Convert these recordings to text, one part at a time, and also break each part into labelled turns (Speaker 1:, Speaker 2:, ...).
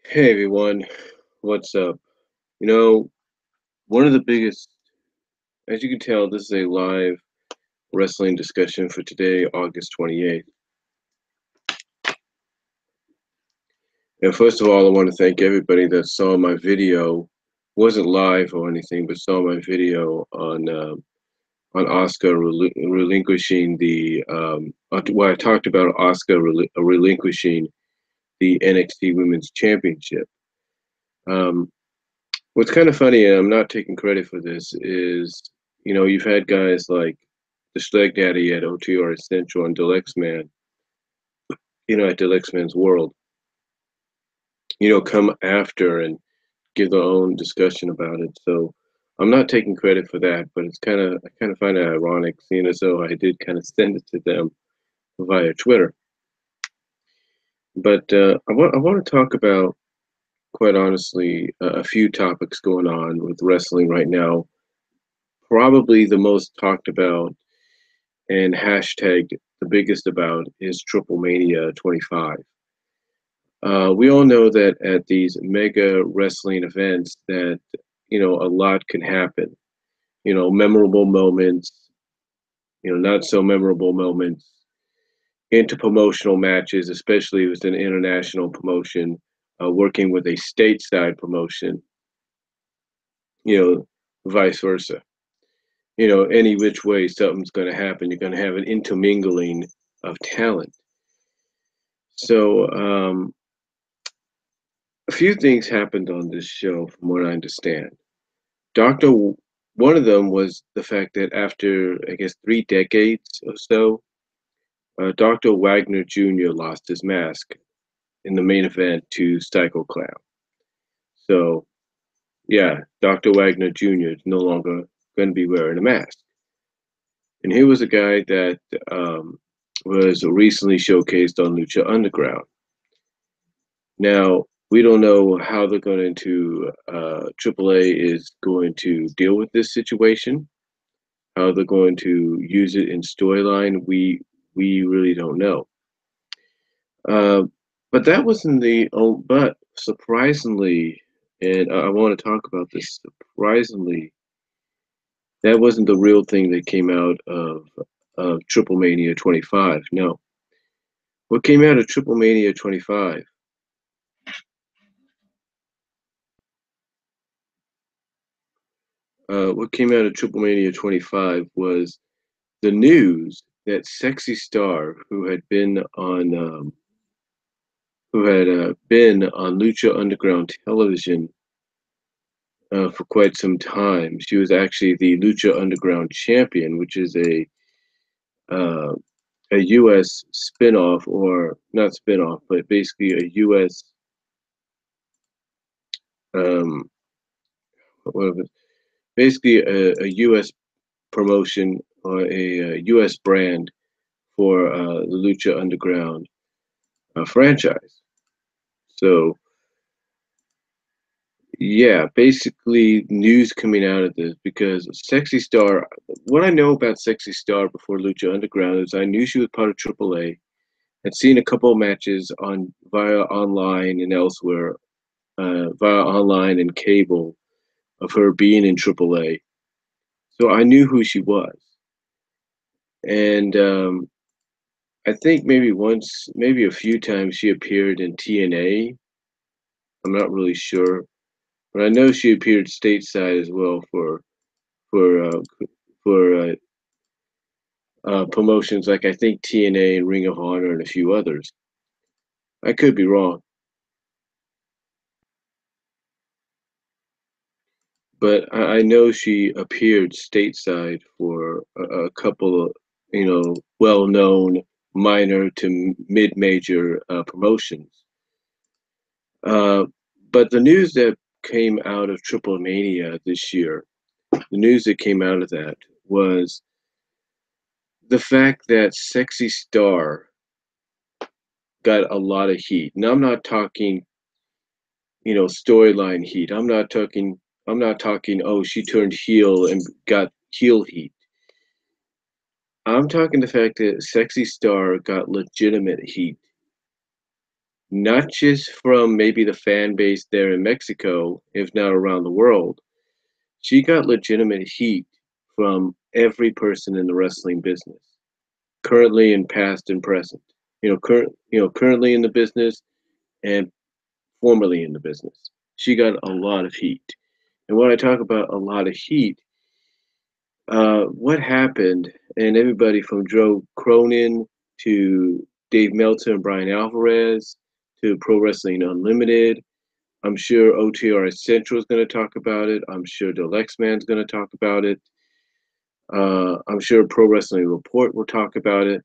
Speaker 1: Hey everyone, what's up? You know, one of the biggest, as you can tell, this is a live wrestling discussion for today, August 28th. And first of all, I want to thank everybody that saw my video, wasn't live or anything, but saw my video on Oscar relinquishing where I talked about Oscar relinquishing the NXT Women's Championship. Um, What's kind of funny, and I'm not taking credit for this, is you've had guys like the Schleg Daddy at OTR Central and Dalyxman, at Dalyxman's World, come after and give their own discussion about it. So I'm not taking credit for that, but I kind of find it ironic, seeing as though I did kind of send it to them via Twitter. But I want to talk about, quite honestly, a few topics going on with wrestling right now. Probably the most talked about and hashtagged the biggest about is Triple Mania 25. We all know that at these mega wrestling events that a lot can happen. Memorable moments, not so memorable moments, interpromotional matches, especially if it's an international promotion, working with a stateside promotion, vice versa. Any which way something's going to happen. You're going to have an intermingling of talent. So a few things happened on this show, from what I understand. Doctor, one of them was the fact that after, I guess, 3 decades or so, Dr. Wagner Jr. lost his mask in the main event to Psycho Clown. So, yeah, Dr. Wagner Jr. is no longer going to be wearing a mask. And he was a guy that was recently showcased on Lucha Underground. Now, we don't know how they're going to, AAA is going to deal with this situation, how they're going to use it in storyline. We really don't know. Uh, but that wasn't but surprisingly, and I want to talk about this, surprisingly, that wasn't the real thing that came out of Triple Mania 25. No. What came out of Triple Mania 25? What came out of Triple Mania 25 was the news that Sexy Star, who had been on Lucha Underground television for quite some time, she was actually the Lucha Underground champion, which is uh, a U.S. spinoff, or not spinoff, but basically a U.S. Um, basically a U.S. promotion or a U.S. brand for the Lucha Underground franchise. So, yeah, basically news coming out of this because Sexy Star, what I know about Sexy Star before Lucha Underground is I knew she was part of AAA. I'd seen a couple of matches on via online and elsewhere, via online and cable of her being in AAA. So I knew who she was. And I think maybe once, maybe a few times she appeared in TNA. I'm not really sure, but I know she appeared stateside as well for uh, for promotions like I think TNA and Ring of Honor and a few others. I could be wrong, but I know she appeared stateside for a couple of well-known minor to mid-major promotions. Uh, but the news that came out of Triple Mania this year, the news that came out of that was the fact that Sexy Star got a lot of heat. Now I'm not talking, storyline heat. I'm not talking, oh, she turned heel and got heel heat. I'm talking the fact that Sexy Star got legitimate heat. not just from maybe the fan base there in Mexico, if not around the world. She got legitimate heat from every person in the wrestling business, currently and past and present. Currently in the business and formerly in the business. She got a lot of heat. And when I talk about a lot of heat, what happened, and everybody from Joe Cronin to Dave Meltzer and Brian Alvarez to Pro Wrestling Unlimited. I'm sure OTR Central is going to talk about it. I'm sure Dalyxman is going to talk about it. I'm sure Pro Wrestling Report will talk about it.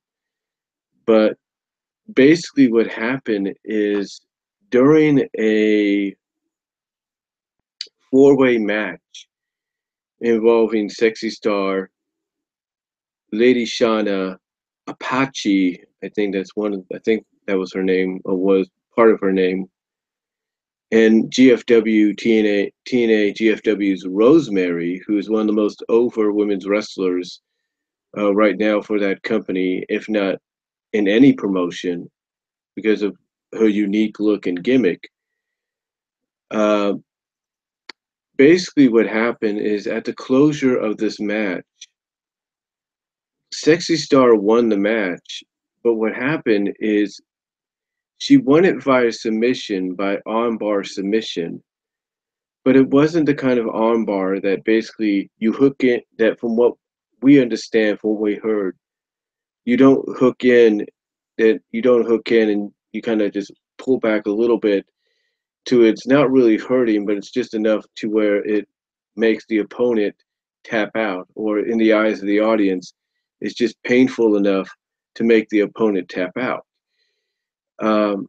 Speaker 1: But basically, what happened is during a four-way match involving Sexy Star, Lady Shauna, Apache, I think that was her name, or was part of her name, and GFW, TNA GFW's Rosemary, who is one of the most over women's wrestlers right now for that company, if not in any promotion, because of her unique look and gimmick. Uh, Basically, what happened is at the closure of this match, Sexy Star won the match, but what happened is she won it via submission by armbar submission, but it wasn't the kind of armbar that basically you hook in, that from what we understand, from what we heard, you don't hook in, and you kind of just pull back a little bit to it's not really hurting, but it's just enough to where it makes the opponent tap out, or in the eyes of the audience, it's just painful enough to make the opponent tap out. Um,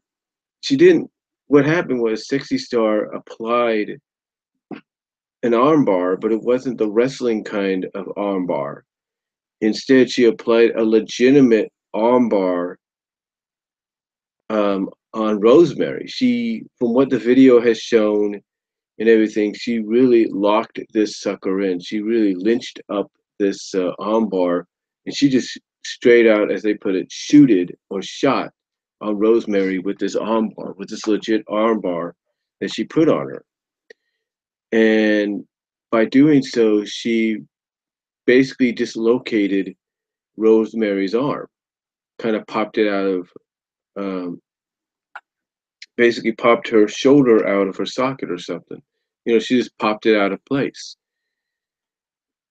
Speaker 1: she didn't. What happened was Sexy Star applied an armbar, but it wasn't the wrestling kind of armbar. Instead, she applied a legitimate armbar on Rosemary. She, from what the video has shown and everything, she really locked this sucker in. She really lynched up this armbar, and she just straight out, as they put it, shooted or shot on Rosemary with this armbar, with this legit armbar that she put on her. And by doing so, she basically dislocated Rosemary's arm, kind of popped it out of, um, basically popped her shoulder out of her socket or something. She just popped it out of place.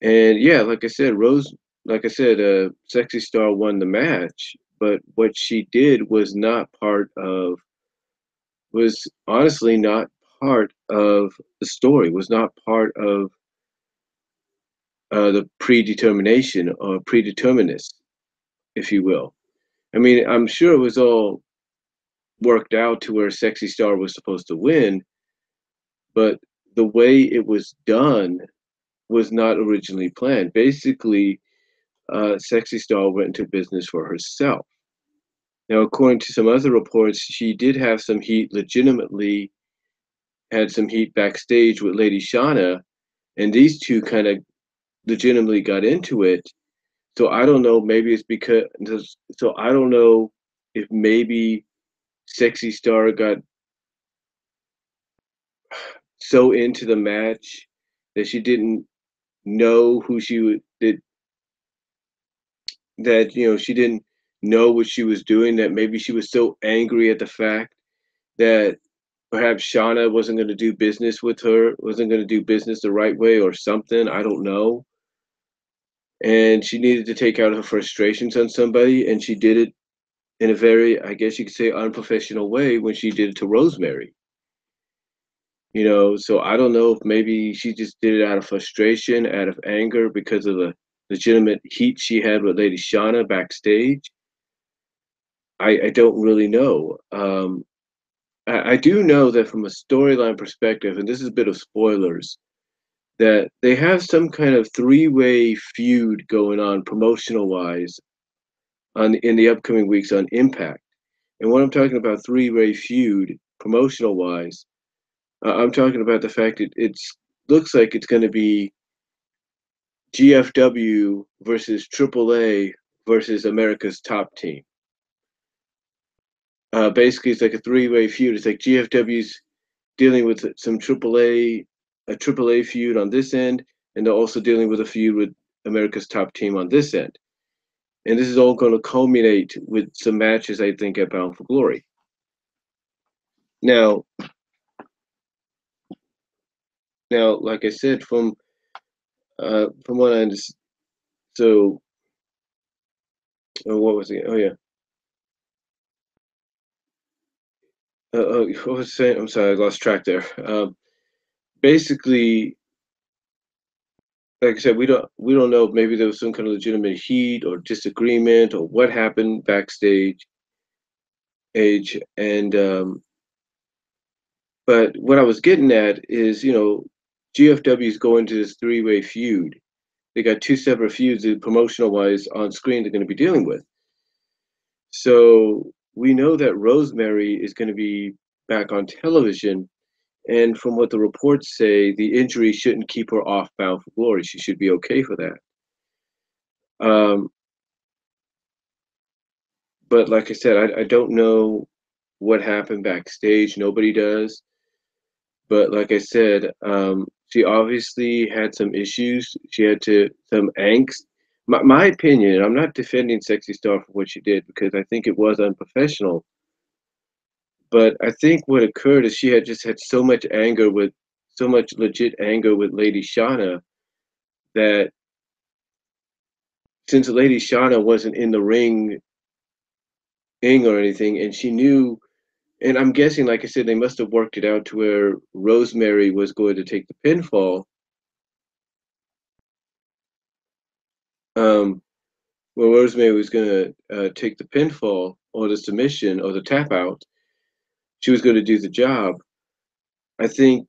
Speaker 1: And yeah, like I said, Sexy Star won the match, but what she did was honestly not part of the story, was not part of the predetermination or predeterminist, if you will. I mean, I'm sure it was all worked out to where Sexy Star was supposed to win, but the way it was done was not originally planned. Basically, Sexy Star went into business for herself. Now, according to some other reports, she did have some heat, legitimately had some heat backstage with Lady Shauna, and these two kind of legitimately got into it. So I don't know, maybe it's because, so I don't know if maybe Sexy Star got so into the match that she didn't know who she would, she didn't know what she was doing, that maybe she was so angry at the fact that perhaps Shauna wasn't going to do business with her, wasn't going to do business the right way or something. I don't know. And she needed to take out her frustrations on somebody, and she did it in a very, I guess you could say, unprofessional way when she did it to Rosemary. So I don't know if maybe she just did it out of frustration, out of anger, because of the legitimate heat she had with Lady Shauna backstage. I don't really know. I do know that from a storyline perspective, and this is a bit of spoilers, that they have some kind of three-way feud going on promotional wise in the upcoming weeks on Impact. And when I'm talking about three-way feud promotional wise, I'm talking about the fact that it's looks like it's going to be GFW versus AAA versus America's Top Team. Basically, it's like a three-way feud. It's like GFW's dealing with some a AAA feud on this end, and they're also dealing with a feud with America's Top Team on this end. And this is all going to culminate with some matches, I think, at Bound for Glory. Now, like I said, from what I understand, so what was it? Oh yeah, what was I saying? I'm sorry, I lost track there. Basically, like I said, we don't know if maybe there was some kind of legitimate heat or disagreement or what happened backstage age and but what I was getting at is, GFW is going to this three-way feud. They got two separate feuds promotional wise on screen they're going to be dealing with. So we know that Rosemary is going to be back on television. And from what the reports say, the injury shouldn't keep her off Bound for Glory. She should be okay for that. Um, but like I said, I don't know what happened backstage. Nobody does. But like I said, she obviously had some issues. She had some angst. My opinion, I'm not defending Sexy Star for what she did because I think it was unprofessional. But I think what occurred is she had just had so much legit anger with Lady Shauna that since Lady Shauna wasn't in the ring or anything, and she knew, and I'm guessing, like I said, they must have worked it out to where Rosemary was going to take the pinfall. Um, well, Rosemary was going to take the pinfall or the submission or the tap out. She was going to do the job. I think,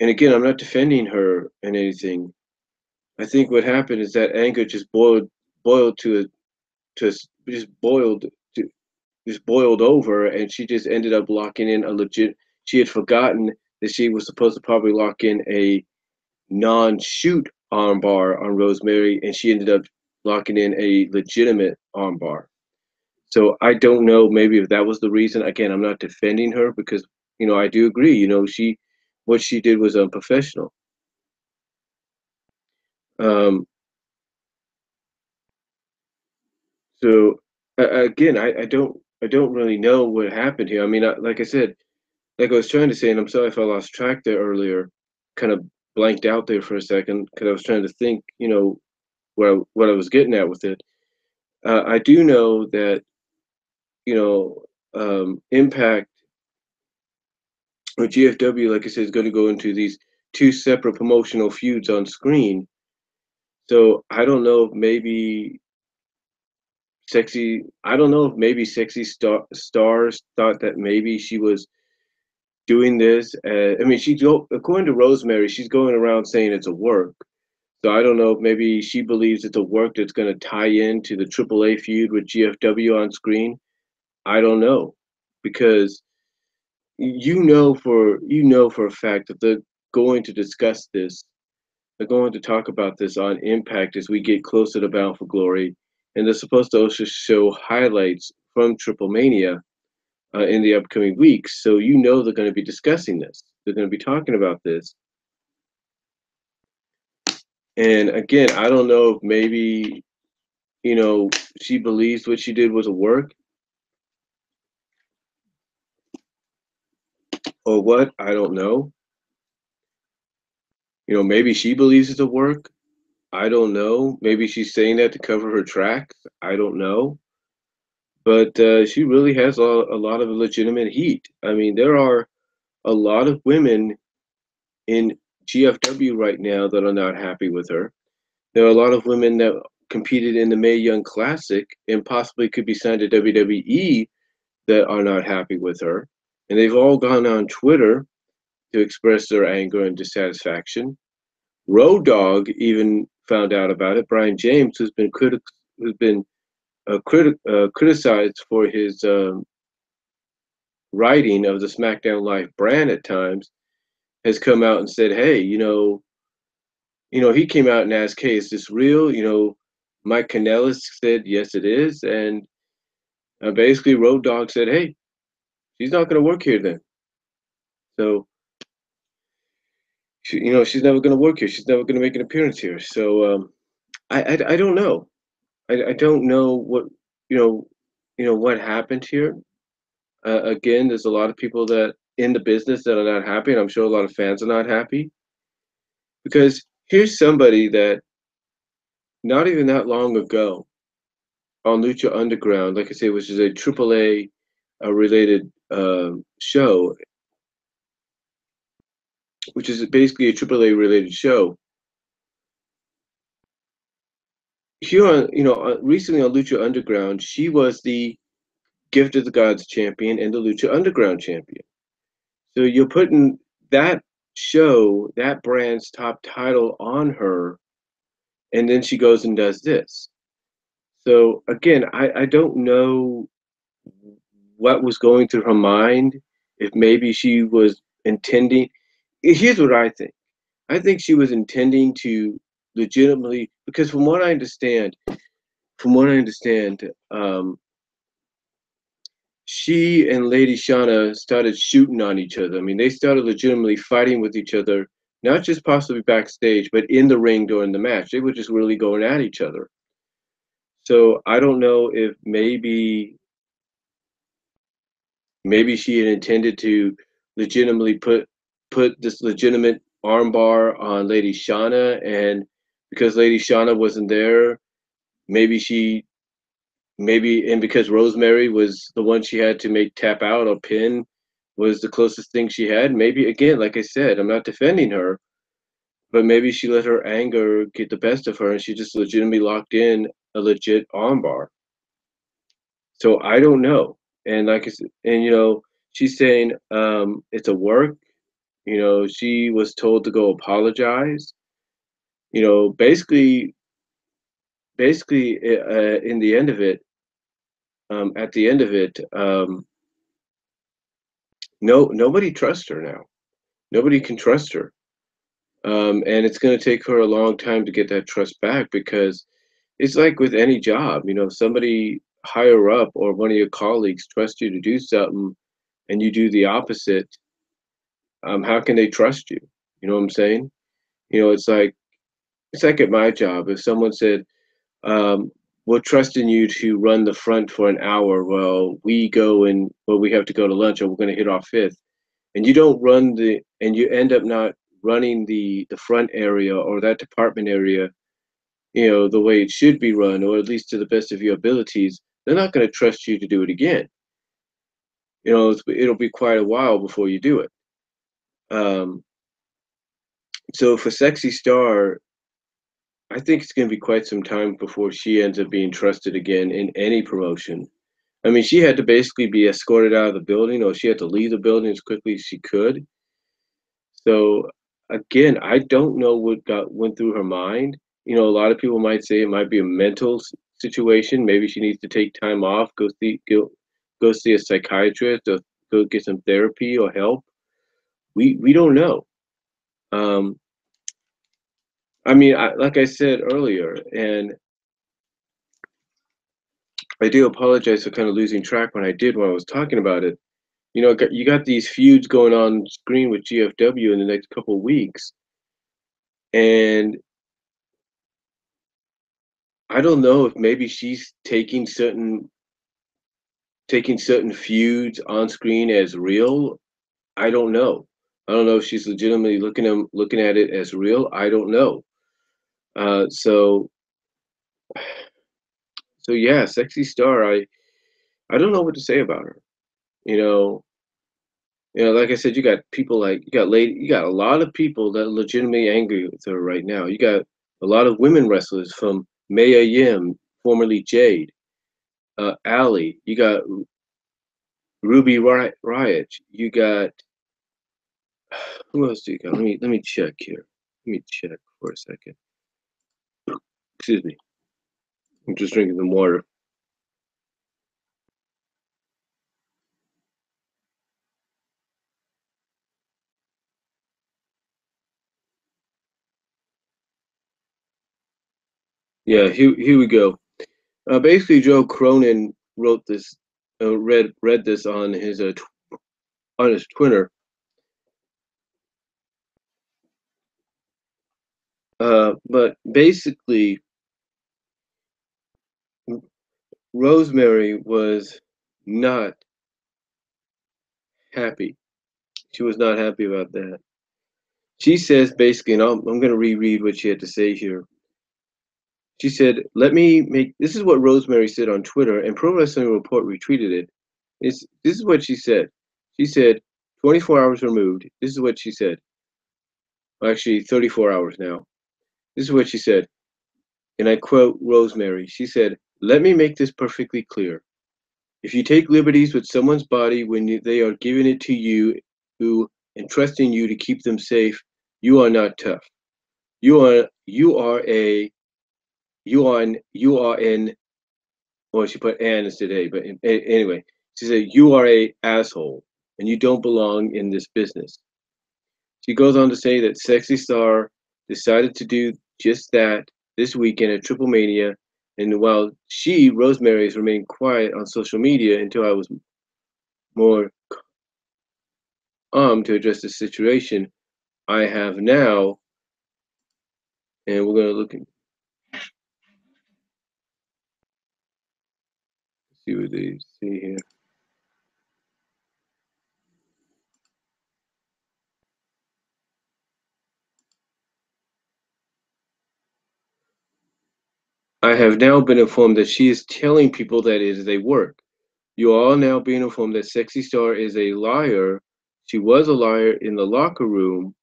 Speaker 1: and again, I'm not defending her and anything. I think what happened is that anger just boiled to just boiled to just boiled over, and she just ended up locking in a legit. She had forgotten that she was supposed to probably lock in a non-shoot armbar on Rosemary, and she ended up locking in a legitimate armbar. So I don't know maybe if that was the reason. Again, I'm not defending her because I do agree. What she did was unprofessional. Um, so again, I don't really know what happened here. I mean, like I said, like I was trying to say, and I'm sorry if I lost track there earlier, kind of blanked out there for a second because I was trying to think, what I was getting at with it. I do know that you know Impact or GFW, like I said, is going to go into these two separate promotional feuds on screen. So I don't know if maybe Sexy Stars thought that maybe she was doing this. I mean, according to Rosemary, she's going around saying it's a work. So I don't know if maybe she believes it's a work that's going to tie into the AAA feud with GFW on screen. I don't know because for a fact that they're going to discuss this. They're going to talk about this on Impact as we get closer to Bound for Glory, and they're supposed to also show highlights from Triple Mania in the upcoming weeks. So they're going to be discussing this. They're going to be talking about this. And again, I don't know if maybe she believes what she did was a work or what. I don't know. Maybe she believes it's a work. I don't know. Maybe she's saying that to cover her tracks. I don't know. But she really has a lot of legitimate heat. I mean, there are a lot of women in GFW right now that are not happy with her. There are a lot of women that competed in the Mae Young Classic and possibly could be signed to WWE that are not happy with her. And they've all gone on Twitter to express their anger and dissatisfaction. Road Dogg even found out about it. Brian James, who's been criticized for his writing of the SmackDown Live brand at times, has come out and said, "Hey, he came out and asked, hey, is this real? Mike Kanellis said, yes, it is, and basically Road Dogg said, hey, She's not going to work here then. So she's never going to work here. She's never going to make an appearance here. So I don't know. I don't know what you know what happened here. Again, there's a lot of people that in the business that are not happy, and I'm sure a lot of fans are not happy because here's somebody that not even that long ago on Lucha Underground, like I say, which is a AAA related show, which is basically a AAA related show. Here on, recently on Lucha Underground, she was the Gift of the Gods champion and the Lucha Underground champion. So you're putting that show, that brand's top title on her, and then she goes and does this. So again, I don't know what was going through her mind, if maybe she was intending. Here's what I think. I think she was intending to legitimately, because from what I understand, she and Lady Shauna started shooting on each other. I mean, they started legitimately fighting with each other, not just possibly backstage, but in the ring during the match. They were just really going at each other. So I don't know if maybe she had intended to legitimately put this legitimate armbar on Lady Shauna, and because Lady Shauna wasn't there, maybe she maybe and because Rosemary was the one she had to make tap out or pin was the closest thing she had. Maybe again, like I said, I'm not defending her, but maybe she let her anger get the best of her and she just legitimately locked in a legit armbar. So I don't know. And like I said, and she's saying it's a work. She was told to go apologize. Basically, in the end of it, at the end of it, no, nobody trusts her now. Nobody can trust her. And it's going to take her a long time to get that trust back because it's like with any job, somebody higher up or one of your colleagues trusts you to do something and you do the opposite. How can they trust you? You know what I'm saying? It's like at my job. If someone said, we're trusting you to run the front for an hour while we have to go to lunch or we're going to hit our fifth, and you don't run and you end up not running the front area or that department area, the way it should be run, or at least to the best of your abilities, they're not going to trust you to do it again. It'll be quite a while before you do it. Um, so for Sexy Star, I think it's going to be quite some time before she ends up being trusted again in any promotion. I mean, she had to basically be escorted out of the building, or she had to leave the building as quickly as she could. So again, I don't know what went through her mind. A lot of people might say it might be a mental situation. Maybe she needs to take time off, go see a psychiatrist, or go get some therapy or help. We don't know. Um, I mean, like I said earlier, and I do apologize for kind of losing track when I was talking about it. You got these feuds going on screen with GFW in the next couple of weeks, and I don't know if maybe she's taking certain feuds on screen as real. I don't know. I don't know if she's legitimately looking at it as real. I don't know. So yeah, Sexy Star. I don't know what to say about her. You know, like I said, you got a lot of people that are legitimately angry with her right now. You got a lot of women wrestlers from Mae Young, formerly Jade, Allie. You got Ruby Riot. You got who else do you got? Let me check here. Let me check for a second. Excuse me. I'm just drinking some water. Yeah, here we go. Basically, Joe Cronin wrote this, read this on his on his Twitter. But basically, Rosemary was not happy. She was not happy about that. She says basically, and I'm going to reread what she had to say here. She said, "Let me make." This is what Rosemary said on Twitter, and Pro Wrestling Report retweeted it. This is what she said. She said, 24 hours removed. This is what she said. Actually, 34 hours now. This is what she said, and I quote Rosemary. She said, "Let me make this perfectly clear. If you take liberties with someone's body when they are giving it to you, who and trusting you to keep them safe, you are not tough. You are an well, she put an instead of a, but anyway, she said you are a asshole and you don't belong in this business." She goes on to say that Sexy Star decided to do just that this weekend at Triple Mania, and while Rosemary, has remained quiet on social media until I was more to address the situation, I have now, and we're gonna look and see what they see here. I have now been informed that she is telling people that it is a work. You are all now being informed that Sexy Star is a liar. She was a liar in the locker room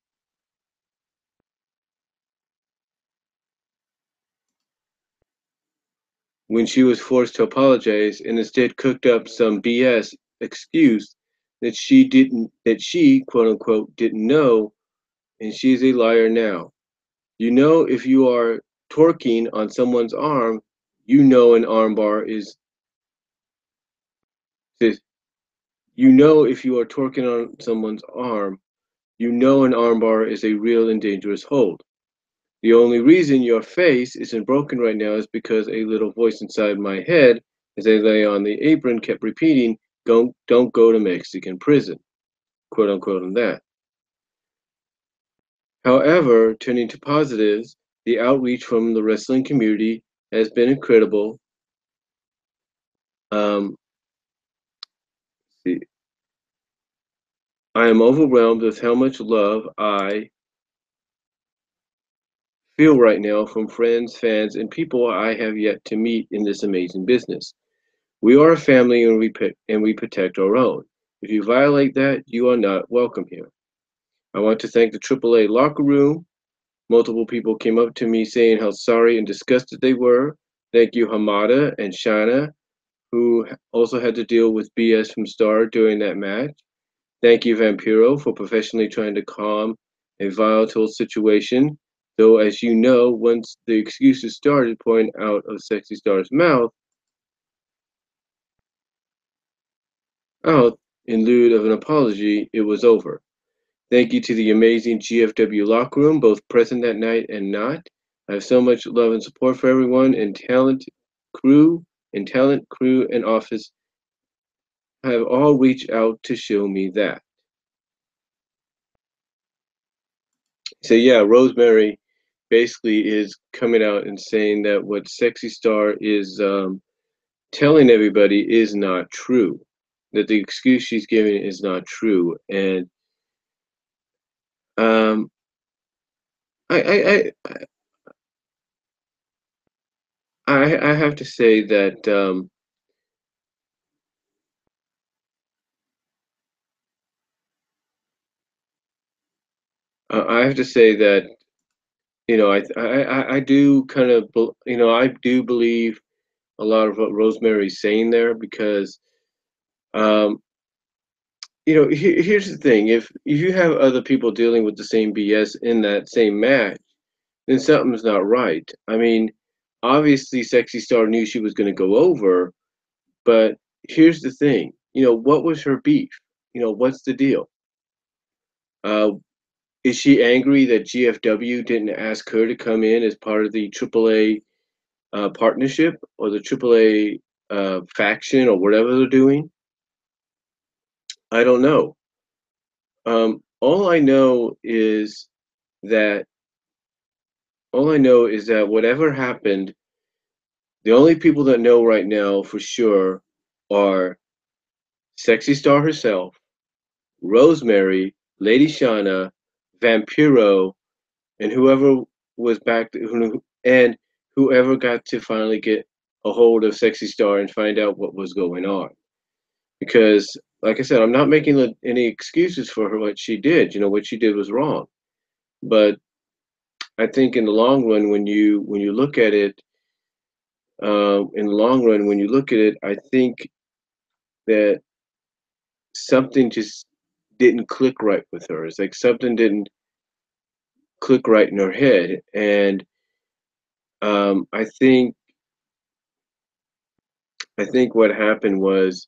Speaker 1: when she was forced to apologize and instead cooked up some BS excuse that she quote unquote didn't know, and she's a liar now. You know, if you are torquing on someone's arm, you know an armbar is this. You know, if you are torquing on someone's arm, you know an armbar is a real and dangerous hold. The only reason your face isn't broken right now is because a little voice inside my head, as I lay on the apron, kept repeating, don't go to Mexican prison, quote unquote, on that. However, turning to positives, the outreach from the wrestling community has been incredible. Um, see, I am overwhelmed with how much love I feel right now from friends, fans, and people I have yet to meet in this amazing business. We are a family and we protect our own. If you violate that, you are not welcome here. I want to thank the AAA locker room. Multiple people came up to me saying how sorry and disgusted they were. Thank you, Hamada and Shauna, who also had to deal with BS from Star during that match. Thank you, Vampiro, for professionally trying to calm a volatile situation. Though, as you know, once the excuses started pouring out of Sexy Star's mouth, out in lieu of an apology, it was over. Thank you to the amazing GFW locker room, both present that night and not. I have so much love and support for everyone, and talent, crew, and office have all reached out to show me that. So yeah, Rosemary basically is coming out and saying that what Sexy Star is telling everybody is not true. That the excuse she's giving is not true, and um, I, I have to say that I have to say that I do kind of I do believe a lot of what Rosemary's saying there because um, here's the thing: if you have other people dealing with the same BS in that same match, then something's not right. I mean, obviously, Sexy Star knew she was going to go over, but here's the thing: what was her beef? What's the deal? Uh, is she angry that GFW didn't ask her to come in as part of the AAA partnership or the AAA faction or whatever they're doing? I don't know. All I know is that whatever happened, the only people that know right now for sure are Sexy Star herself, Rosemary, Lady Shauna, Vampiro, and whoever was and whoever got to finally get a hold of Sexy Star and find out what was going on. Because, like I said, I'm not making any excuses for her what she did. What she did was wrong. But I think in the long run, when you look at it, in the long run, when you look at it, I think that something just didn't click right with her. It's like something didn't click right in her head, and I think what happened was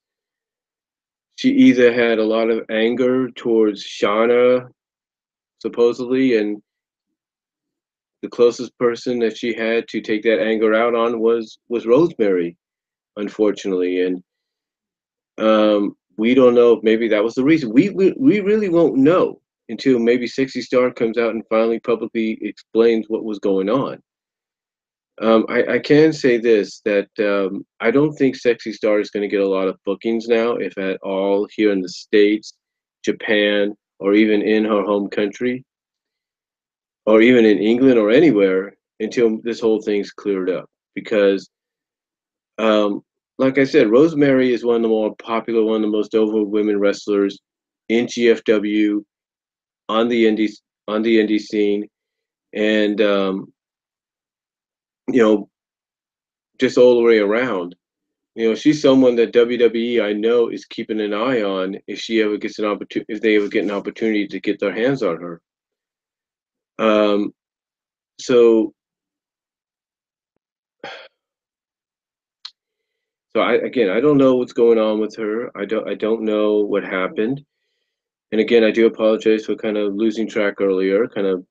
Speaker 1: she either had a lot of anger towards Shauna, supposedly, and the closest person that she had to take that anger out on was Rosemary, unfortunately, and we don't know if maybe that was the reason. We really won't know until maybe Sexy Star comes out and finally publicly explains what was going on. I can say this that I don't think Sexy Star is going to get a lot of bookings now, if at all, here in the States, Japan, or even in her home country, or even in England or anywhere until this whole thing's cleared up. Because, um, like I said, Rosemary is one of the more popular, one of the most over women wrestlers in GFW on the indie scene, and you know, just all the way around. She's someone that WWE I know is keeping an eye on if she ever gets an opportunity, if they ever get an opportunity to get their hands on her. Um, so, so I don't know what's going on with her. I don't know what happened. And again, I do apologize for kind of losing track earlier, kind of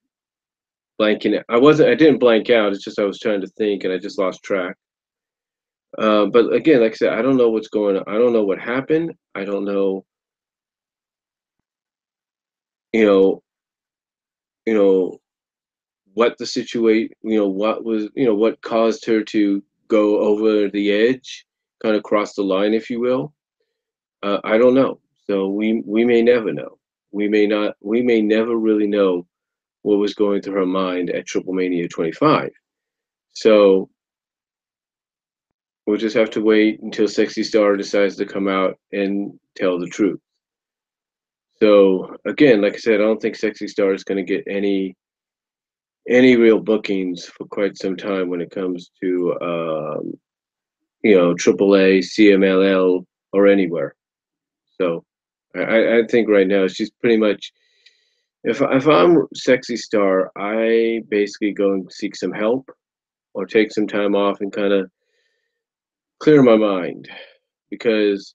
Speaker 1: blanking. I didn't blank out. It's just I was trying to think and I just lost track. But again, like I said, I don't know what's going on. I don't know what happened. I don't know, you know, you know, what the situation, what caused her to go over the edge, kind of cross the line, if you will. I don't know. So we may never know. We may not. We may never really know what was going through her mind at Triple Mania 25. So we'll just have to wait until Sexy Star decides to come out and tell the truth. So again, like I said, I don't think Sexy Star is going to get any real bookings for quite some time when it comes to AAA, CMLL, or anywhere. So I think right now she's pretty much. If I'm Sexy Star, I basically go and seek some help or take some time off and kind of clear my mind because,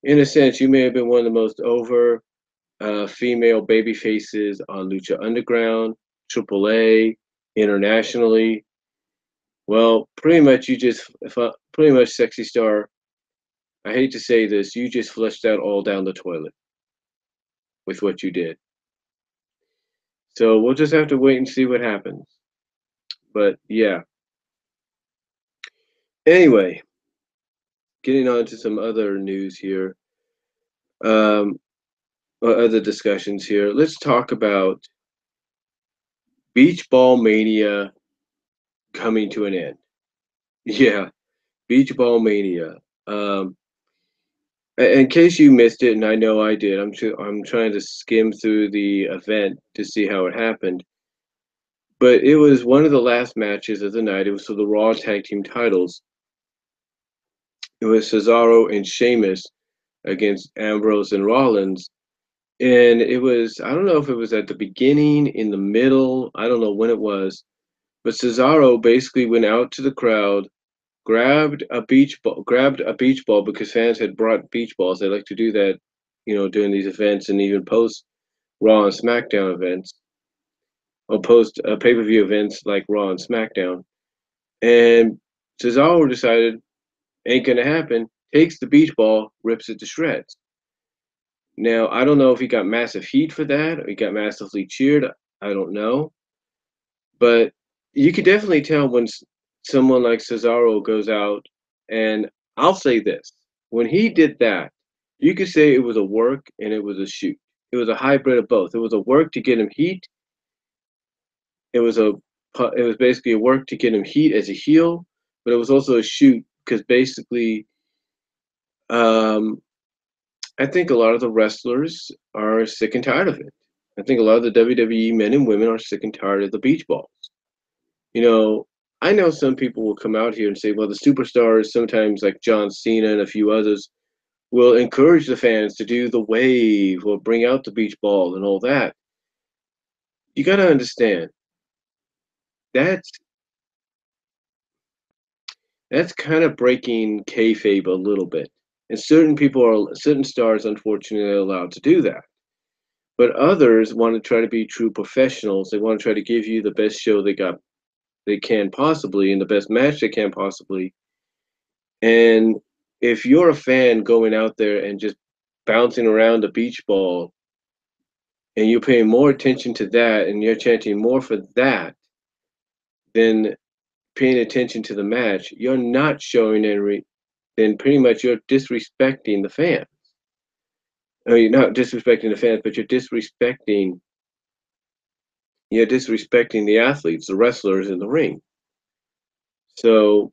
Speaker 1: in a sense, you may have been one of the most over female baby faces on Lucha Underground, AAA, internationally. Well, pretty much pretty much Sexy Star. I hate to say this, you just flushed out all down the toilet with what you did. So we'll just have to wait and see what happens. But yeah. Anyway, getting on to some other news here, um, or other discussions here. Let's talk about Beach Ball Mania coming to an end. Yeah, Beach Ball Mania. Um, in case you missed it, and I know I did, I'm trying to skim through the event to see how it happened. But it was one of the last matches of the night. It was for the Raw Tag Team titles. It was Cesaro and Sheamus against Ambrose and Rollins. And it was, I don't know if it was at the beginning, in the middle, I don't know when it was, but Cesaro basically went out to the crowd, grabbed a beach ball because fans had brought beach balls. They like to do that, during these events and even post Raw and SmackDown events, or post pay-per-view events like Raw and SmackDown. And Cesaro decided, ain't gonna happen, takes the beach ball, rips it to shreds. Now, I don't know if he got massive heat for that or he got massively cheered. I don't know. But you could definitely tell when someone like Cesaro goes out, and I'll say this: when he did that, you could say it was a work and it was a shoot. It was a hybrid of both. It was a work to get him heat. It was it was basically a work to get him heat as a heel, but it was also a shoot because basically, um, I think a lot of the wrestlers are sick and tired of it. I think a lot of the WWE men and women are sick and tired of the beach balls. You know, I know some people will come out here and say, well, the superstars, sometimes like John Cena and a few others, will encourage the fans to do the wave or bring out the beach ball and all that. You got to understand that's that's kind of breaking kayfabe a little bit. And certain stars, unfortunately, are allowed to do that. But others want to try to be true professionals. They want to try to give you the best show they can possibly and the best match they can possibly. And if you're a fan going out there and just bouncing around the beach ball and you're paying more attention to that and you're chanting more for that than paying attention to the match, you're not showing any, then pretty much you're disrespecting the fans. I mean, you're not disrespecting the fans, but you're disrespecting the athletes, the wrestlers in the ring. So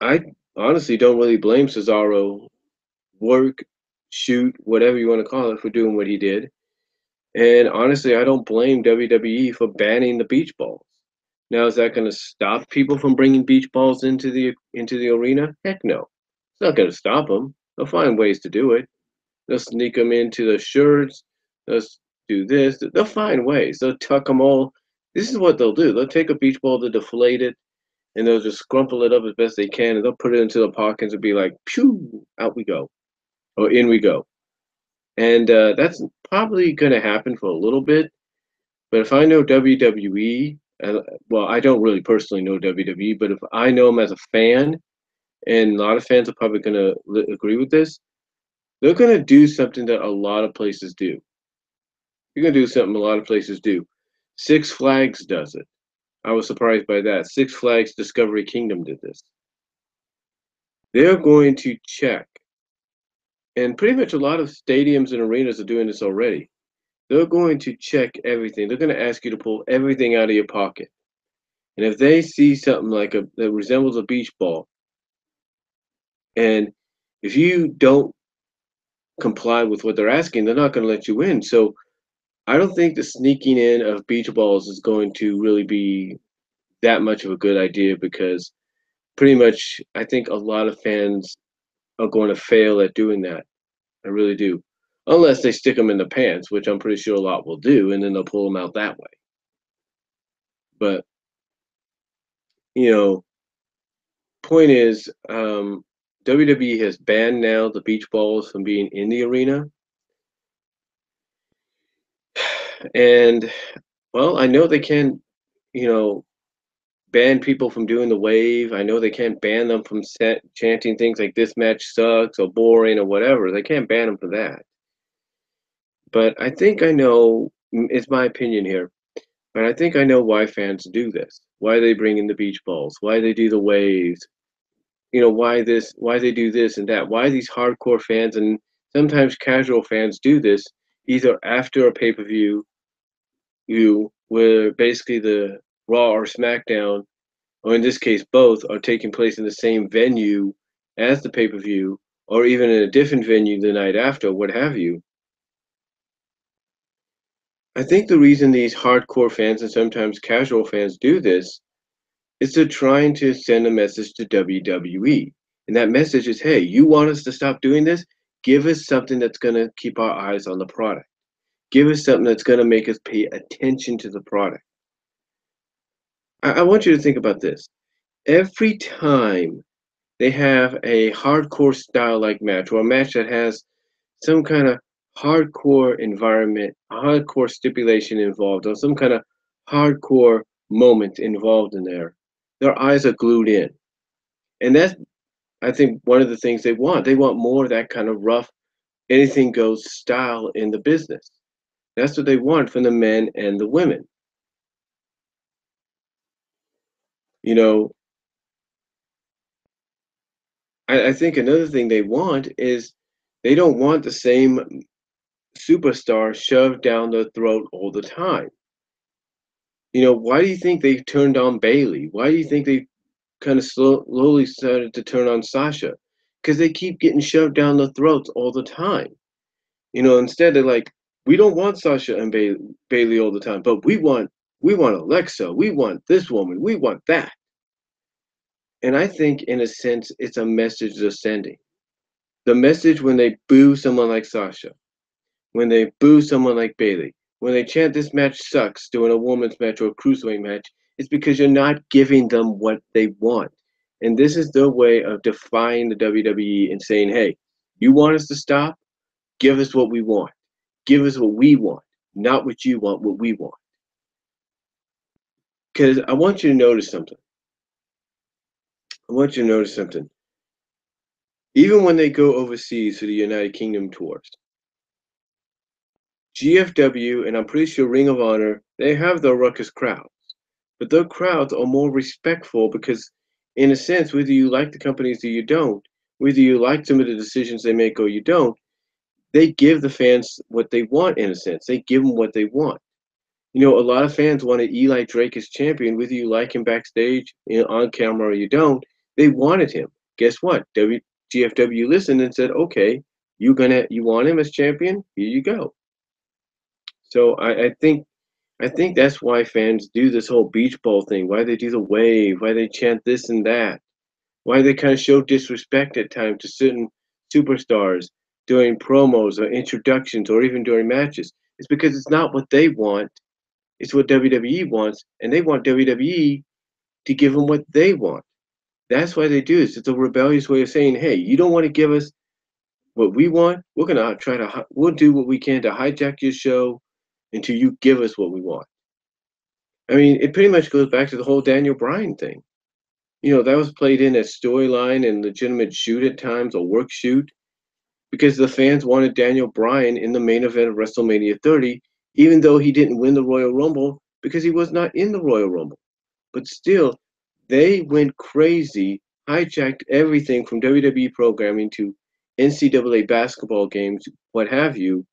Speaker 1: I honestly don't really blame Cesaro, work, shoot, whatever you want to call it, for doing what he did. And honestly, I don't blame WWE for banning the beach balls. Now, is that going to stop people from bringing beach balls into the arena? Heck no. It's not going to stop them. They'll find ways to do it. They'll sneak them into the shirts. They'll do this. They'll find ways. They'll tuck them all. This is what they'll do. They'll take a beach ball, they'll deflate it, and they'll just scrumple it up as best they can, and they'll put it into the pockets and be like, "Pew! Out we go, or in we go." And that's probably going to happen for a little bit. But if I know WWE, well, I don't really personally know WWE, but if I know them as a fan, and a lot of fans are probably going to agree with this, they're going to do something that a lot of places do. You're going to do something a lot of places do. Six Flags does it. I was surprised by that. Six Flags Discovery Kingdom did this. They're going to check, and pretty much a lot of stadiums and arenas are doing this already. They're going to check everything. They're going to ask you to pull everything out of your pocket. And if they see something like that resembles a beach ball, and if you don't comply with what they're asking, they're not going to let you in. So I don't think the sneaking in of beach balls is going to really be that much of a good idea because pretty much I think a lot of fans are going to fail at doing that. I really do. Unless they stick them in the pants, which I'm pretty sure a lot will do, and then they'll pull them out that way. But, you know, point is, WWE has banned now the beach balls from being in the arena. And, well, I know they can, you know, ban people from doing the wave. I know they can't ban them from chanting things like this match sucks or boring or whatever. They can't ban them for that. But I think I know, it's my opinion here, but I think I know why fans do this. Why they bring in the beach balls, why they do the waves, why they do this and that, why these hardcore fans and sometimes casual fans do this either after a pay-per-view where basically the Raw or SmackDown, or in this case both, are taking place in the same venue as the pay-per-view, or even in a different venue the night after, what have you. I think the reason these hardcore fans and sometimes casual fans do this is they're trying to send a message to WWE. And that message is, hey, you want us to stop doing this? Give us something that's going to keep our eyes on the product. Give us something that's going to make us pay attention to the product. I want you to think about this. Every time they have a hardcore style like match or a match that has some kind of hardcore environment, a hardcore stipulation involved, or some kind of hardcore moment involved in there, their eyes are glued in. And that's, I think, one of the things they want. They want more of that kind of rough, anything goes style in the business. That's what they want from the men and the women. You know, I think another thing they want is they don't want the same superstar shoved down their throat all the time. Why do you think they turned on Bailey? Why do you think they kind of slowly started to turn on Sasha? Because they keep getting shoved down their throats all the time. Instead they're like, we don't want Sasha and Bailey all the time, but we want Alexa, we want this woman, we want that. And I think in a sense it's a message they're sending. The message when they boo someone like Sasha, when they boo someone like Bailey, when they chant this match sucks during a women's match or a cruiserweight match, it's because you're not giving them what they want. And this is their way of defying the WWE and saying, hey, you want us to stop? Give us what we want. Give us what we want, not what you want, what we want. Because I want you to notice something. I want you to notice something. Even when they go overseas for the United Kingdom tours, GFW and I'm pretty sure Ring of Honor, they have their ruckus crowds. But their crowds are more respectful because, in a sense, whether you like the companies or you don't, whether you like some of the decisions they make or you don't, they give the fans what they want, in a sense. They give them what they want. A lot of fans wanted Eli Drake as champion, whether you like him backstage, on camera or you don't. They wanted him. Guess what? GFW listened and said, okay, you want him as champion? Here you go. So I think that's why fans do this whole beach ball thing, why they do the wave, why they chant this and that, why they kind of show disrespect at times to certain superstars during promos or introductions or even during matches. It's because it's not what they want, it's what WWE wants, and they want WWE to give them what they want. That's why they do this. It's a rebellious way of saying, hey, you don't want to give us what we want, we'll do what we can to hijack your show until you give us what we want. I mean, it pretty much goes back to the whole Daniel Bryan thing. That was played in as storyline and legitimate shoot at times, or work shoot, because the fans wanted Daniel Bryan in the main event of WrestleMania 30, even though he didn't win the Royal Rumble because he was not in the Royal Rumble. But still, they went crazy, hijacked everything from WWE programming to NCAA basketball games, what have you,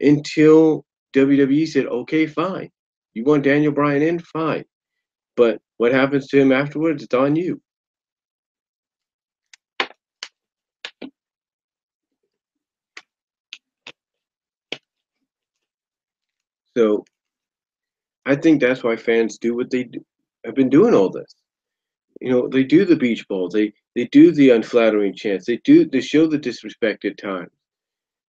Speaker 1: until WWE said, okay, fine. You want Daniel Bryan in? Fine. But what happens to him afterwards, it's on you. So I think that's why fans do what they do, have been doing all this. They do the beach balls, they do the unflattering chants, they show the disrespect at times.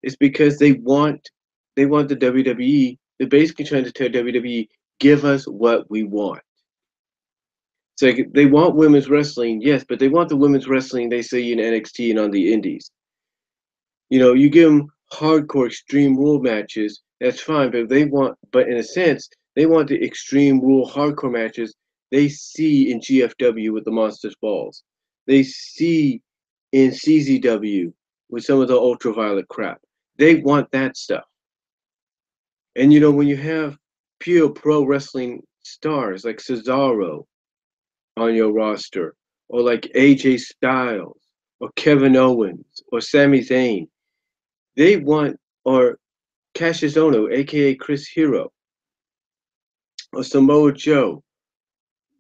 Speaker 1: It's because they want the WWE. They're basically trying to tell WWE, give us what we want. It's like they want women's wrestling, yes, but they want the women's wrestling they see in NXT and on the indies. You give them hardcore extreme rule matches, that's fine, but in a sense, they want the extreme rule hardcore matches they see in GFW with the Monsters Balls. They see in CZW with some of the ultraviolet crap. They want that stuff. And when you have pure pro wrestling stars like Cesaro on your roster, or like AJ Styles, or Kevin Owens, or Sami Zayn, they want, or Cassius Ohno, aka Chris Hero, or Samoa Joe,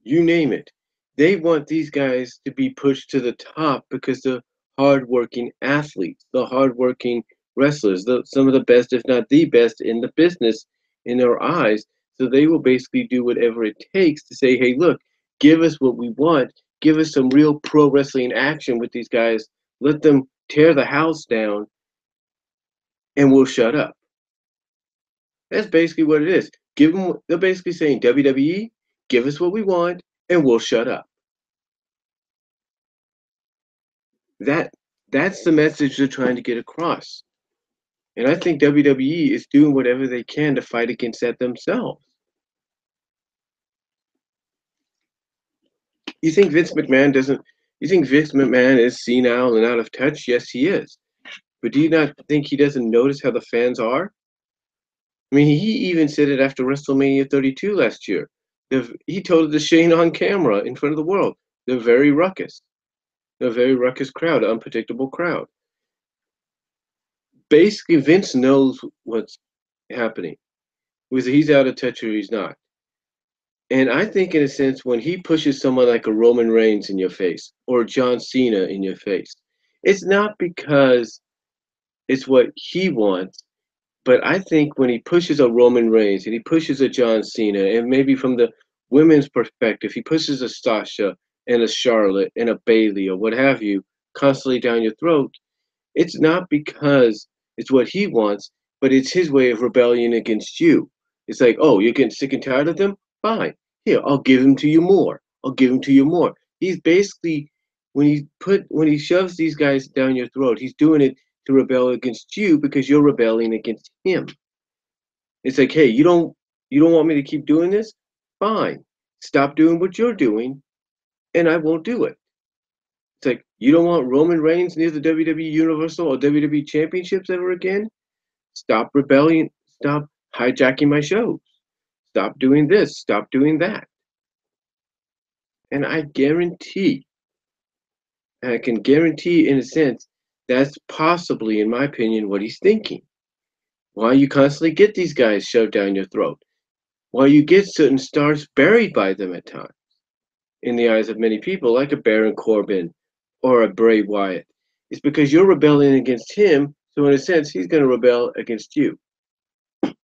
Speaker 1: you name it. They want these guys to be pushed to the top because they're hardworking athletes, the hardworking wrestlers, some of the best, if not the best, in the business in their eyes. So they will basically do whatever it takes to say, hey, look, give us what we want. Give us some real pro wrestling action with these guys. Let them tear the house down and we'll shut up. That's basically what it is. They're basically saying, WWE, give us what we want and we'll shut up. That's the message they're trying to get across. And I think WWE is doing whatever they can to fight against that themselves. You think Vince McMahon is senile and out of touch? Yes, he is. But do you not think he doesn't notice how the fans are? I mean, he even said it after WrestleMania 32 last year. He told it to Shane on camera in front of the world. They're very ruckus. They're a very ruckus crowd, unpredictable crowd. Basically, Vince knows what's happening. Whether he's out of touch or he's not. And I think, in a sense, when he pushes someone like a Roman Reigns in your face or John Cena in your face, it's not because it's what he wants, but I think when he pushes a Roman Reigns and he pushes a John Cena, and maybe from the women's perspective, he pushes a Sasha and a Charlotte and a Bayley or what have you constantly down your throat, it's not because it's what he wants, but it's his way of rebellion against you. It's like, oh, you're getting sick and tired of them? Fine. Here, I'll give him to you more. I'll give him to you more. He's basically when he shoves these guys down your throat, he's doing it to rebel against you because you're rebelling against him. It's like, hey, you don't want me to keep doing this? Fine. Stop doing what you're doing, and I won't do it. It's like, you don't want Roman Reigns near the WWE Universal or WWE Championships ever again? Stop rebelling. Stop hijacking my shows. Stop doing this. Stop doing that. And I can guarantee in a sense, that's possibly, in my opinion, what he's thinking. Why you constantly get these guys shoved down your throat. Why you get certain stars buried by them at times, in the eyes of many people, like a Baron Corbin or a Bray Wyatt. It's because you're rebelling against him, so in a sense, he's going to rebel against you. Let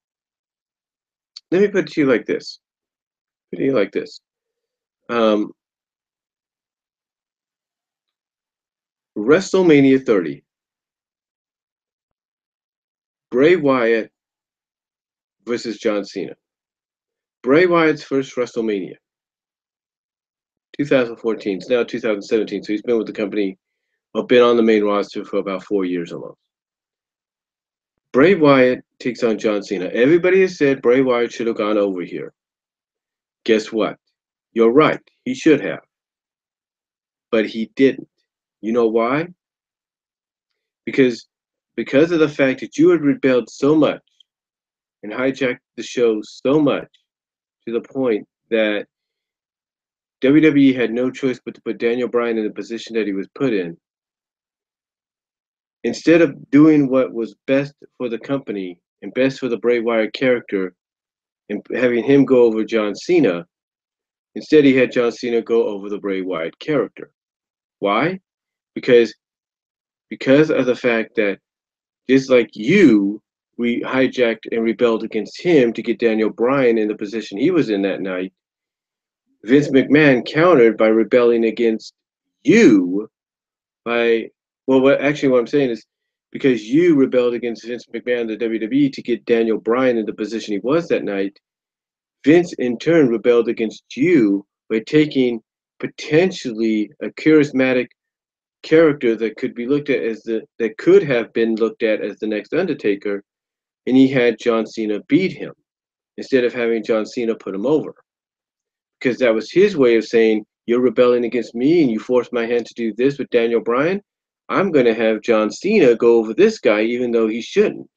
Speaker 1: me put it to you like this. Put it to you like this. WrestleMania 30. Bray Wyatt versus John Cena. Bray Wyatt's first WrestleMania. 2014. It's now 2017, so he's been with the company or been on the main roster for about 4 years almost. Bray Wyatt takes on John Cena. Everybody has said Bray Wyatt should have gone over here. Guess what? You're right. He should have. But he didn't. You know why? Because of the fact that you had rebelled so much and hijacked the show so much to the point that WWE had no choice but to put Daniel Bryan in the position that he was put in. Instead of doing what was best for the company and best for the Bray Wyatt character and having him go over John Cena, instead he had John Cena go over the Bray Wyatt character. Why? Because of the fact that just like you, we hijacked and rebelled against him to get Daniel Bryan in the position he was in that night. Vince McMahon countered by rebelling against you by, well, what I'm saying is because you rebelled against Vince McMahon, the WWE, to get Daniel Bryan in the position he was that night, Vince in turn rebelled against you by taking potentially a charismatic character that could be looked at as that could have been looked at as the next Undertaker, and he had John Cena beat him instead of having John Cena put him over. Because that was his way of saying, you're rebelling against me and you forced my hand to do this with Daniel Bryan. I'm going to have John Cena go over this guy even though he shouldn't.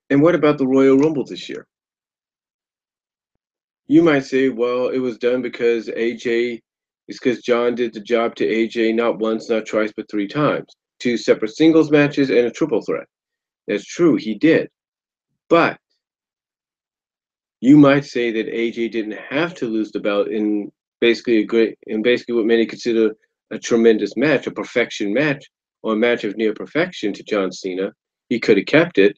Speaker 1: And what about the Royal Rumble this year? You might say, well, it was done because it's because John did the job to AJ not once, not twice, but 3 times. 2 separate singles matches and a triple threat. That's true, he did. But you might say that AJ didn't have to lose the belt in basically what many consider a tremendous match, a perfection match, or a match of near perfection to John Cena. He could have kept it,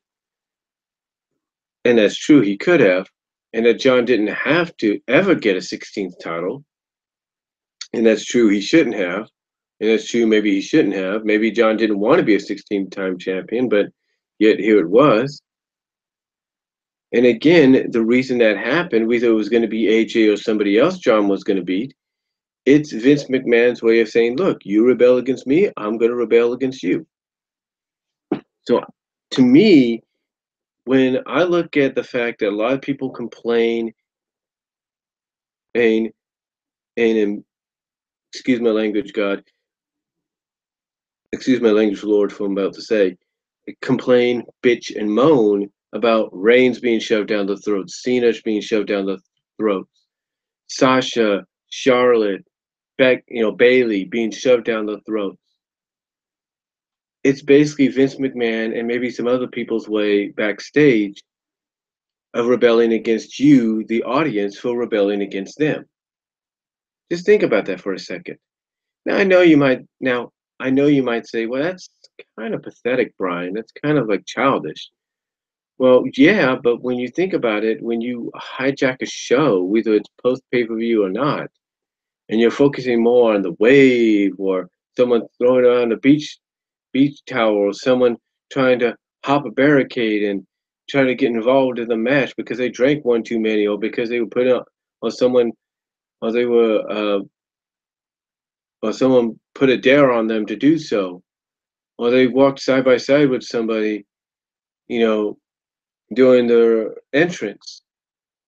Speaker 1: and that's true, he could have, and that John didn't have to ever get a 16th title, and that's true, he shouldn't have, and that's true, maybe he shouldn't have. Maybe John didn't want to be a 16-time champion, but yet here it was. And again, the reason that happened, we thought it was going to be AJ or somebody else John was going to beat. It's Vince McMahon's way of saying, look, you rebel against me, I'm going to rebel against you. So to me, when I look at the fact that a lot of people complain and and excuse my language, God, excuse my language, Lord, for I'm about to say, complain, bitch, and moan about Reigns being shoved down the throat, Cena being shoved down the throat, Sasha, Charlotte, Bailey being shoved down the throat. It's basically Vince McMahon and maybe some other people's way backstage of rebelling against you, the audience, for rebelling against them. Just think about that for a second. Now I know you might say, well, that's kind of pathetic, Brian. That's kind of like childish. Well, yeah, but when you think about it, when you hijack a show, whether it's post pay-per-view or not, and you're focusing more on the wave or someone throwing on a beach towel or someone trying to hop a barricade and trying to get involved in the match because they drank one too many or because they were put on someone or they were or someone put a dare on them to do so, or they walked side by side with somebody, you know, during their entrance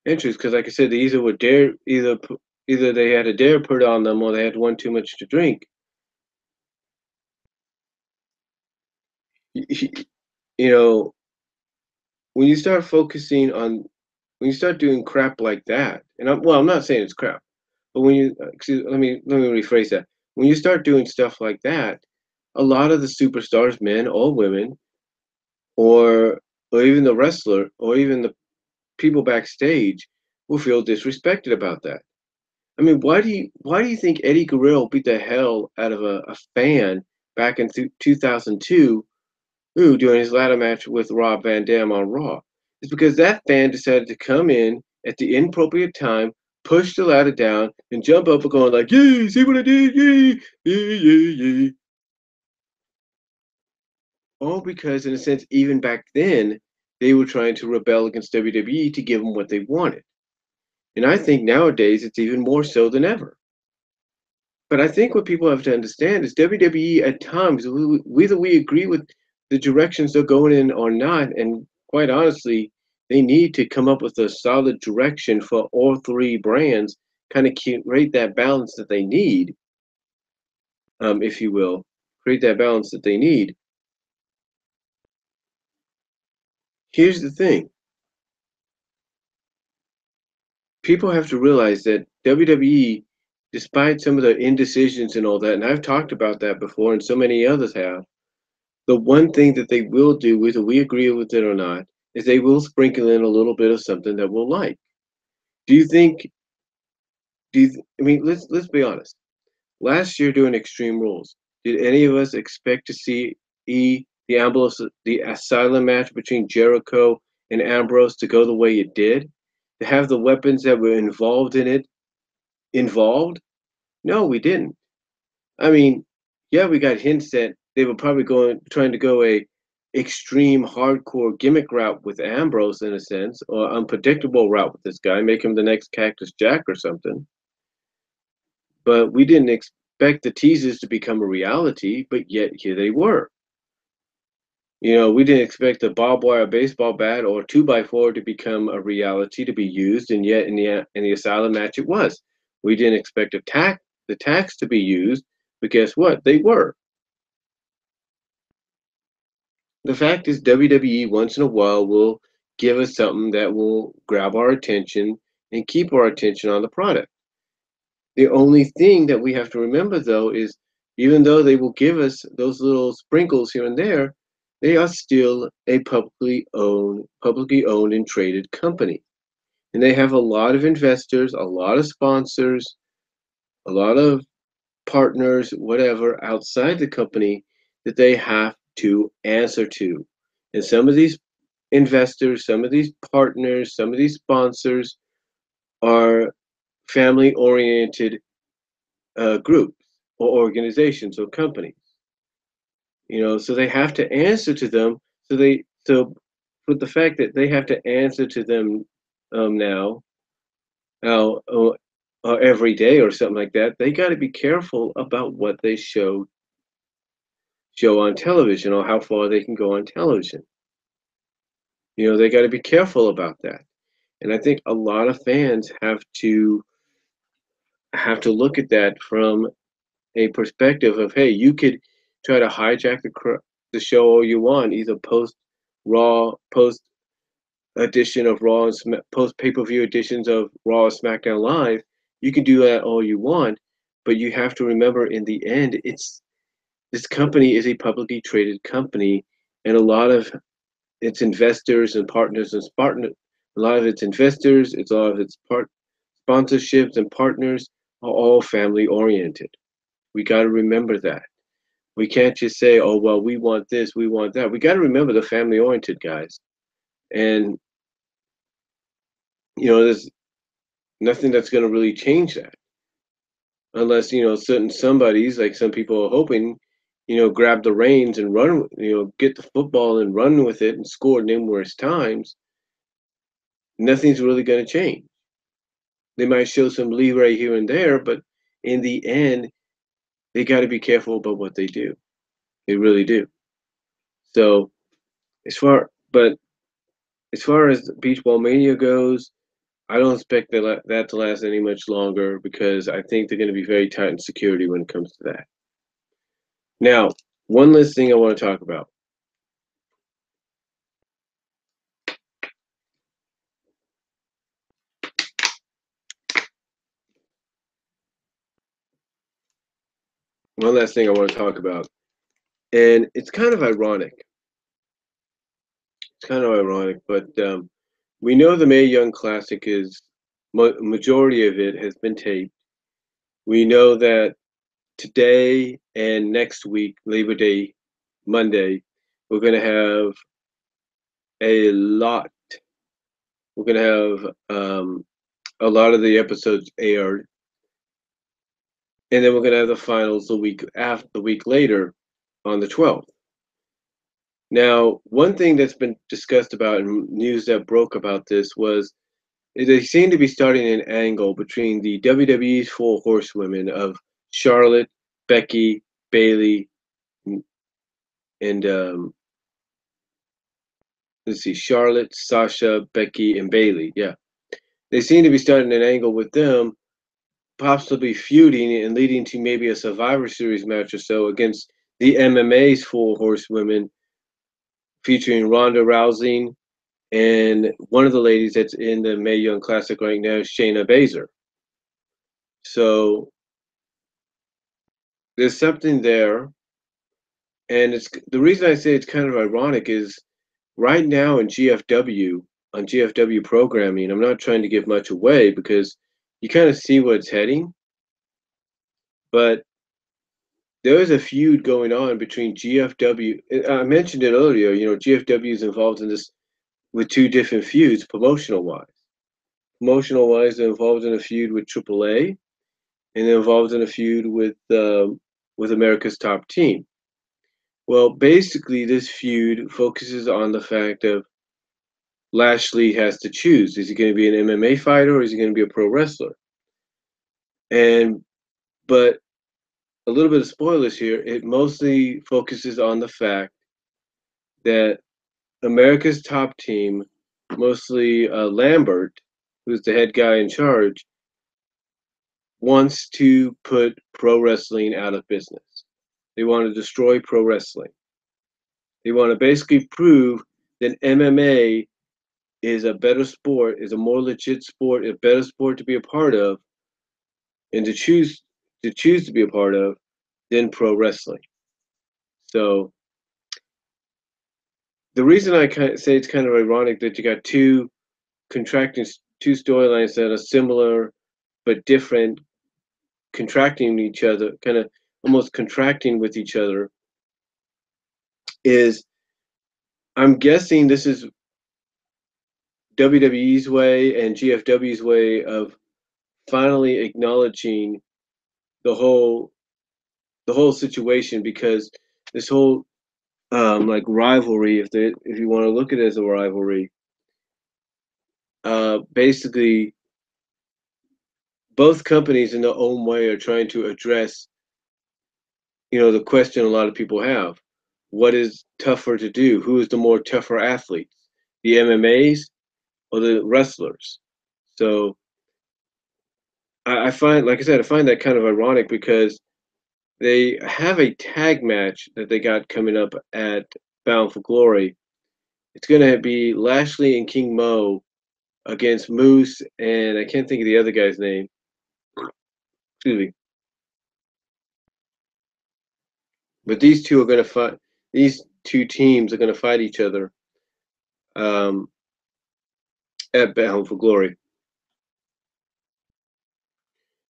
Speaker 1: because like I said, they either were dare either they had a dare put on them or they had one too much to drink. You know, when you start focusing on when you start doing crap like that, and I'm not saying it's crap, but when you let me rephrase that. When you start doing stuff like that, a lot of the superstars, men or women, or even the wrestler, or even the people backstage, will feel disrespected about that. I mean, why do you think Eddie Guerrero beat the hell out of a fan back in 2002 doing his ladder match with Rob Van Dam on Raw? It's because that fan decided to come in at the inappropriate time, push the ladder down, and jump up and going like, "Yay! See what I did? Yay! Yay! Yay! Yay!" All because, in a sense, even back then, they were trying to rebel against WWE to give them what they wanted. And I think nowadays it's even more so than ever. But I think what people have to understand is WWE at times, whether we agree with the directions they're going in or not, and quite honestly, they need to come up with a solid direction for all three brands, kind of create that balance that they need, if you will, create that balance that they need. Here's the thing. People have to realize that WWE, despite some of the indecisions and all that, and I've talked about that before, and so many others have, the one thing that they will do, whether we agree with it or not, is they will sprinkle in a little bit of something that we'll like. Do you think? I mean, let's be honest. Last year during Extreme Rules, did any of us expect to see the Asylum match between Jericho and Ambrose to go the way it did? To have the weapons that were involved in it involved? No, we didn't. I mean, yeah, we got hints that they were probably trying to go a extreme hardcore gimmick route with Ambrose in a sense, or unpredictable route with this guy, make him the next Cactus Jack or something. But we didn't expect the teasers to become a reality, but yet here they were. We didn't expect the barbed wire baseball bat or 2x4 to become a reality to be used, and yet in the Asylum match it was. We didn't expect the tacks to be used, but guess what? They were. The fact is, WWE once in a while will give us something that will grab our attention and keep our attention on the product. The only thing that we have to remember, though, is even though they will give us those little sprinkles here and there, they are still a publicly owned and traded company. And they have a lot of investors, a lot of sponsors, a lot of partners, whatever, outside the company that they have to answer to. And some of these investors, some of these partners, some of these sponsors are family oriented groups or organizations or companies. So they have to answer to them. So with the fact that they have to answer to them now, now every day or something like that, they got to be careful about what they show on television or how far they can go on television. They got to be careful about that. And I think a lot of fans have to have to look at that from a perspective of, hey, you could try to hijack the show all you want, either post edition of Raw and post pay per view editions of Raw and SmackDown Live. You can do that all you want, but you have to remember in the end, this company is a publicly traded company, and a lot of its investors and partners a lot of its investors, a lot of its sponsorships and partners are all family oriented. We got to remember that. We can't just say, oh, well, we want this, we want that. We got to remember the family oriented guys. And, there's nothing that's going to really change that unless, certain somebodies, like some people are hoping, grab the reins and run, get the football and run with it and score numerous times. Nothing's really going to change. They might show some leeway here and there, but in the end, they got to be careful about what they do. They really do. So, but as far as Beach Ball Mania goes, I don't expect that to last any much longer because I think they're going to be very tight in security when it comes to that. Now, one last thing I want to talk about. One last thing I want to talk about, and it's kind of ironic. It's kind of ironic, but we know the Mae Young Classic is majority of it has been taped. We know that today and next week, Labor Day, Monday, we're going to have a lot. We're going to have a lot of the episodes aired, and then we're going to have the finals the week later, on the 12th. Now, one thing that's been discussed about and news that broke about this was they seem to be starting an angle between the WWE's four horsewomen of Charlotte, Becky, Bayley, and let's see, Charlotte, Sasha, Becky, and Bayley. Yeah, they seem to be starting an angle with them, possibly feuding and leading to maybe a Survivor Series match or so against the MMA's four horsewomen, featuring Ronda Rousey and one of the ladies that's in the Mae Young Classic right now, Shayna Baszler. So there's something there, and it's the reason I say it's kind of ironic is right now in GFW on GFW programming. I'm not trying to give much away because you kind of see where it's heading, but there is a feud going on between GFW. I mentioned it earlier. GFW is involved in this with two different feuds, promotional wise. Promotional wise, they're involved in a feud with AAA, and they're involved in a feud with America's Top Team. Well, basically, this feud focuses on the fact of Lashley has to choose: is he going to be an MMA fighter or is he going to be a pro wrestler? But a little bit of spoilers here. It mostly focuses on the fact that America's Top Team, mostly Lambert, who's the head guy in charge, wants to put pro wrestling out of business. They want to destroy pro wrestling. They want to basically prove that MMA is a better sport, is a more legit sport, a better sport to be a part of, and to choose to be a part of than pro wrestling. So the reason I say it's kind of ironic that you got two storylines that are similar but different, contracting each other, kind of almost contracting with each other, is I'm guessing this is WWE's way and GFW's way of finally acknowledging the whole situation, because this whole like rivalry, if you want to look at it as a rivalry, basically both companies in their own way are trying to address the question a lot of people have: what is tougher to do? Who is the more tougher athletes, the MMAs or the wrestlers? So I find, like I said, I find that kind of ironic because they have a tag match that they got coming up at Bound for Glory. It's gonna be Lashley and King Mo against Moose, and I can't think of the other guy's name. Excuse me. But these two are gonna fight. These two teams are gonna fight each other um, at Bound for Glory.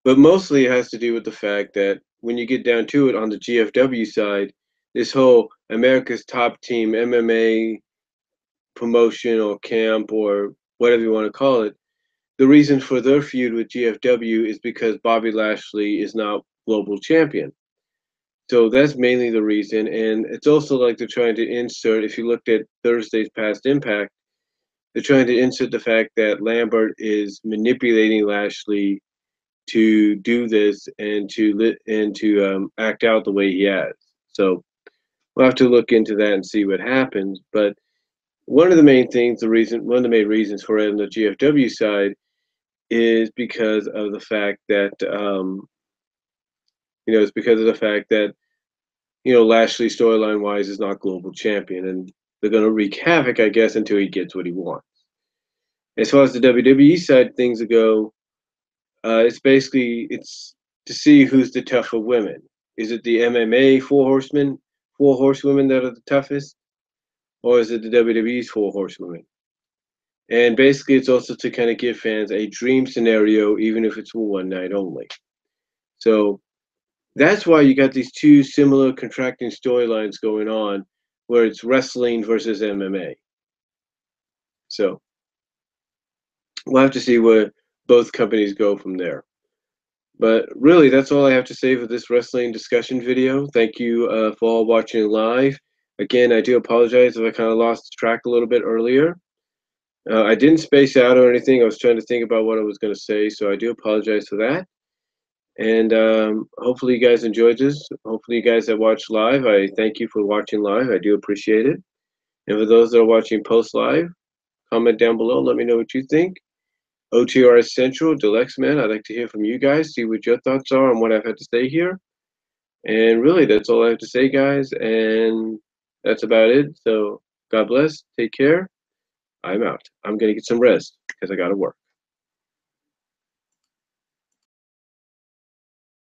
Speaker 1: But mostly it has to do with the fact that when you get down to it on the GFW side, this whole America's Top Team MMA promotion or camp or whatever you want to call it, the reason for their feud with GFW is because Bobby Lashley is now global champion. So that's mainly the reason. And it's also like they're trying to insert, if you looked at Thursday's past Impact, they're trying to insert the fact that Lambert is manipulating Lashley to do this and to act out the way he has. So we'll have to look into that and see what happens. But one of the main things, one of the main reasons for it on the GFW side is because of the fact that it's because of the fact that Lashley storyline wise is not global champion, and they're going to wreak havoc, I guess, until he gets what he wants. As far as the WWE side things go, it's to see who's the tougher women. Is it the MMA four horsewomen that are the toughest, or is it the WWE's four horsewomen? And basically, it's also to kind of give fans a dream scenario, even if it's for one night only. So that's why you got these two similar contracting storylines going on, where it's wrestling versus MMA. So we'll have to see where both companies go from there. But really, that's all I have to say for this wrestling discussion video. Thank you for all watching live. Again, I do apologize if I kind of lost track a little bit earlier. I didn't space out or anything. I was trying to think about what I was going to say, so I do apologize for that. And hopefully you guys enjoyed this. Hopefully you guys that watched live, I thank you for watching live. I do appreciate it. And for those that are watching post live, comment down below. Let me know what you think. OTRS Central, Dalyxman, I'd like to hear from you guys, see what your thoughts are on what I've had to say here. And really, that's all I have to say, guys. And that's about it. So God bless. Take care. I'm out. I'm going to get some rest because I got to work.